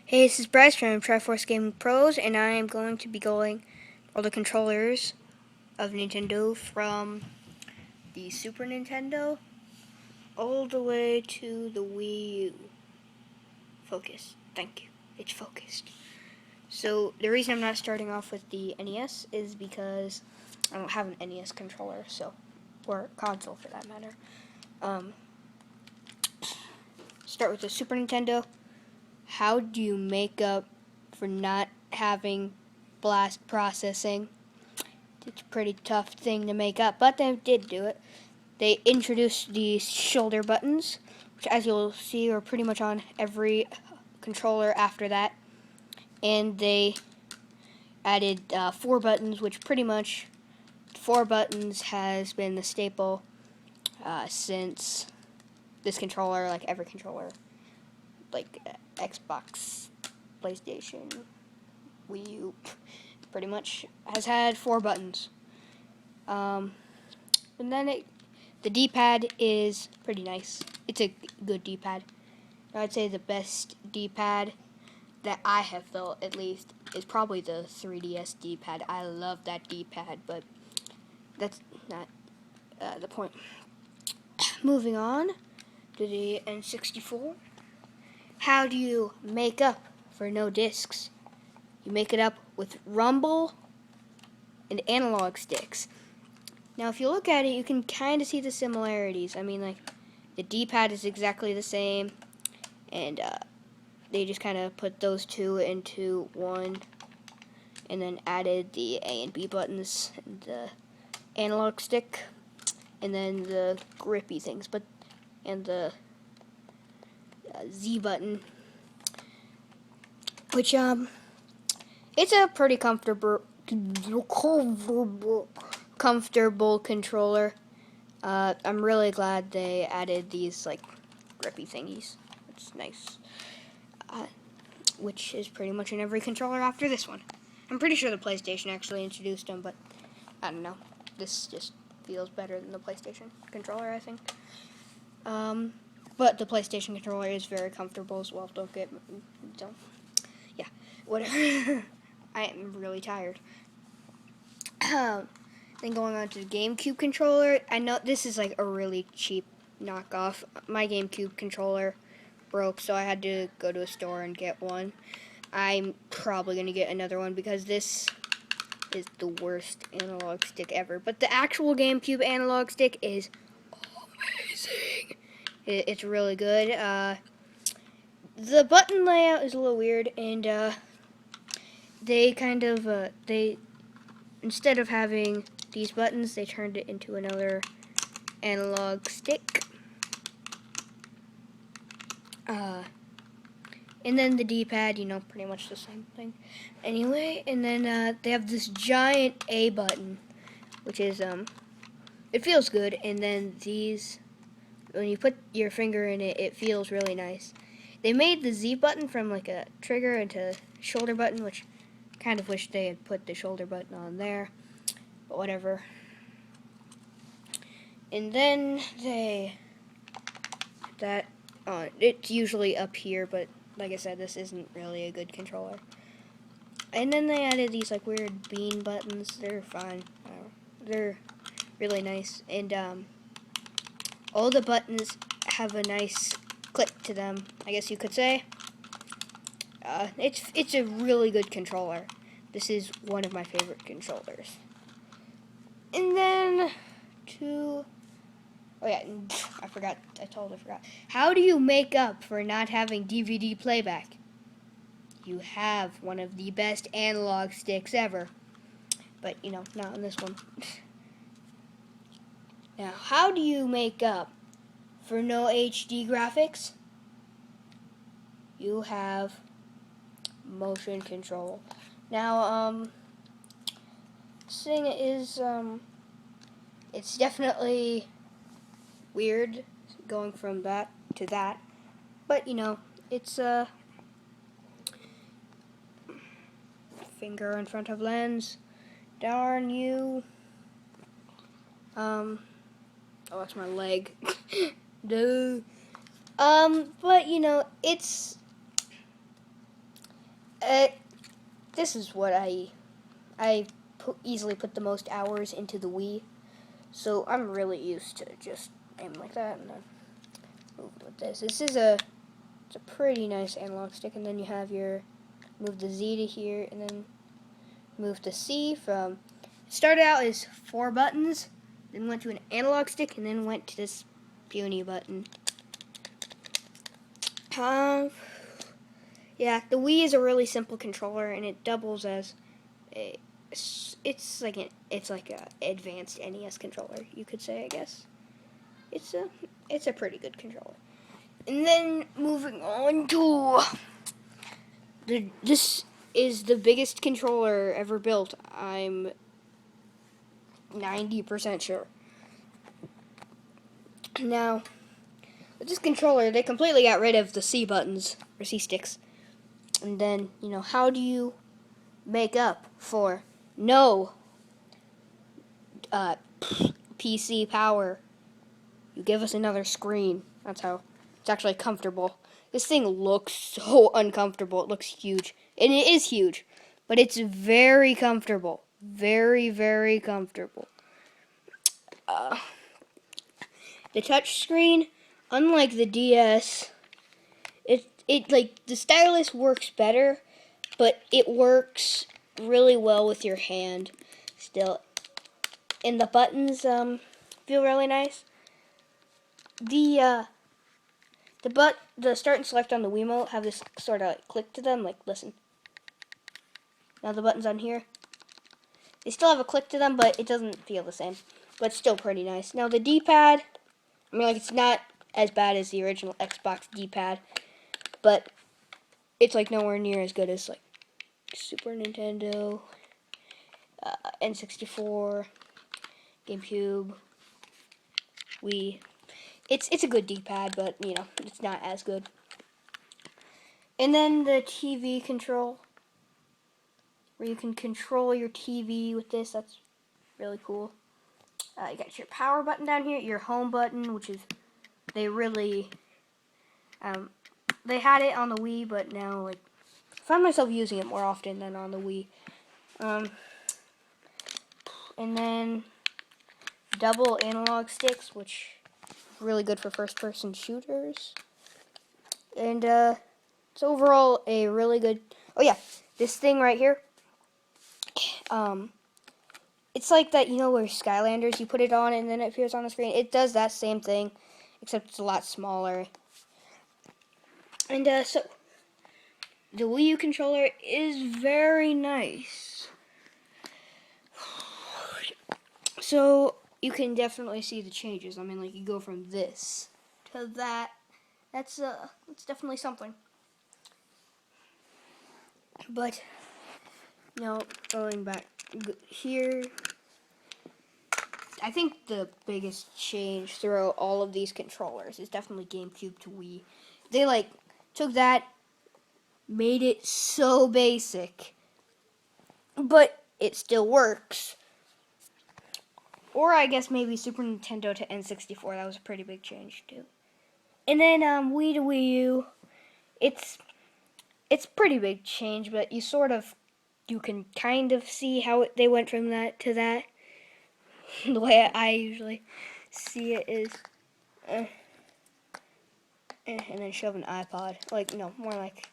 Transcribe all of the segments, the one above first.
Hey, this is Bryce from Triforce Gaming Pros, and I am going to be going all the controllers of Nintendo from the Super Nintendo all the way to the Wii U. Focus. Thank you. It's focused. So the reason I'm not starting off with the NES is because I don't have an NES controller, or console for that matter. Start with the Super Nintendo. How do you make up for not having blast processing? It's a pretty tough thing to make up, but they did do it. They introduced these shoulder buttons, which as you'll see are pretty much on every controller after that. And they added 4 buttons, which pretty much 4 buttons has been the staple since this controller, like every controller, like Xbox, PlayStation, Wii U, pretty much has had 4 buttons. And then the D-pad is pretty nice. It's a good D-pad. I'd say the best D-pad that I have felt, at least, is probably the 3DS D-pad. I love that D-pad, but that's not the point. Moving on to the N64. How do you make up for no discs? You make it up with rumble and analog sticks. Now, if you look at it, you can kind of see the similarities. I mean, like, the D-pad is exactly the same, and they just kind of put those two into one, and then added the A and B buttons, and the analog stick, and then the grippy things, and the Z button, which it's a pretty comfortable controller. I'm really glad they added these like grippy thingies. It's nice. Which is pretty much in every controller after this one. I'm pretty sure the PlayStation actually introduced them, but I don't know. This just feels better than the PlayStation controller, I think. But the PlayStation controller is very comfortable as well. Yeah, whatever. I am really tired. Then going on to the GameCube controller. I know this is like a really cheap knockoff. My GameCube controller broke, so I had to go to a store and get one. I'm probably going to get another one because this is the worst analog stick ever. But the actual GameCube analog stick is amazing. It's really good. The button layout is a little weird, and they kind of, instead of having these buttons, they turned it into another analog stick. And then the D-pad, pretty much the same thing. Anyway, and then they have this giant A button, which is, it feels good. And then these, when you put your finger in it, it feels really nice. They made the Z button from like a trigger into shoulder button, which kind of wish they had put the shoulder button on there, but whatever. And then it's usually up here, but like I said, this isn't really a good controller. And then they added these like weird bean buttons. They're fine. They're really nice. And all the buttons have a nice click to them, I guess you could say. It's a really good controller. This is one of my favorite controllers. And then oh yeah, I forgot. I totally forgot. How do you make up for not having DVD playback? You have one of the best analog sticks ever. But, not on this one. Now, how do you make up for no HD graphics? You have motion control. Now, this thing is, it's definitely weird going from that to that, but it's finger in front of lens. Darn you. Oh, that's my leg. Duh. But it's Uh, this is what I easily put the most hours into the Wii, so I'm really used to just aiming like that and then moving with this. It's a pretty nice analog stick, and then you have your move the Z to here, and then move the C from. It started out as 4 buttons, then went to an analog stick, and then went to this puny button. Yeah, the Wii is a really simple controller, and it doubles as it's like a advanced NES controller, you could say. I guess it's a pretty good controller. And then moving on to this is the biggest controller ever built. I'm 90% sure. Now, with this controller, they completely got rid of the C buttons or C sticks. And then, how do you make up for no PC power? You give us another screen. That's how it's actually comfortable. This thing looks so uncomfortable. It looks huge. And it is huge. But it's very comfortable. Very, very comfortable. The touch screen, unlike the DS, it like the stylus works better, but it works really well with your hand still. And the buttons feel really nice. The start and select on the Wiimote have this sort of click to them, like listen. Now the buttons on here, they still have a click to them, but it doesn't feel the same. But it's still pretty nice. Now the D-pad, it's not as bad as the original Xbox D-pad, but it's like nowhere near as good as like Super Nintendo, N64, GameCube, Wii. It's a good D-pad, but it's not as good. And then the TV control, where you can control your TV with this. That's really cool. You got your power button down here, your home button, which is they really they had it on the Wii, but now I find myself using it more often than on the Wii. And then double analog sticks, which is really good for first-person shooters. And it's overall a really good. Oh yeah, this thing right here. It's like that, where Skylanders, you put it on and then it appears on the screen. It does that same thing, except it's a lot smaller. And so the Wii U controller is very nice. So you can definitely see the changes. You go from this to that. That's definitely something. But going back here, I think the biggest change throughout all of these controllers is definitely GameCube to Wii. They took that, made it so basic, but it still works. Or I guess maybe Super Nintendo to N64. That was a pretty big change too. And then Wii to Wii U, it's pretty big change, but you can kind of see how they went from that to that. The way I usually see it is, and then shove an iPod. More like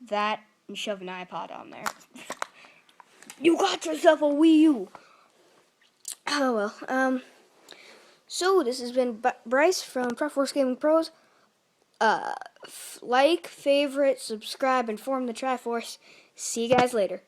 that and shove an iPod on there. You got yourself a Wii U! Oh well. So this has been Bryce from Force Gaming Pros. Like, favorite, subscribe, and form the Triforce. See you guys later.